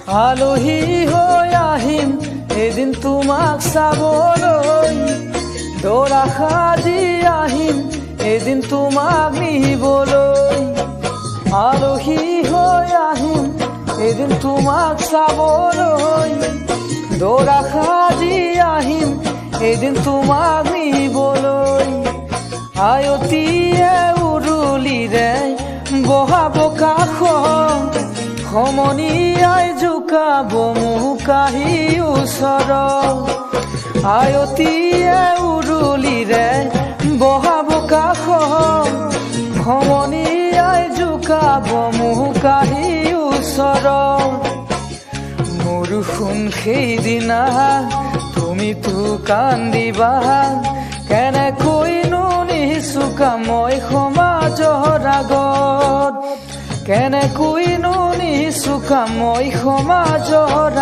আলহী হৈ আহিম এদিন তোমাক চাবলৈ, দৰা সাজি আহিম এদিন তোমাক নিবলৈ। আলহী হৈ আহিম এদিন তোমাক চাবলৈ, দৰা সাজি আহিম এদিন তোমাক নিবলৈ। আয়তীয়ে উৰুলিৰে বহাব কাষত, সমনীয়াই জোকাব মোক আহি ওচৰত। আয়তীয়ে উৰুলিৰে বহাব কাষত, সমনীয়াই জোকাব মোক আহি ওচৰত। মোৰো শুন সেইদিনা তুমিতো কান্দিবা, কেনেকৈনো নিচুকা মই সমাজৰ আগত, কেনেকৈনো নিচুকা মই সমাজৰ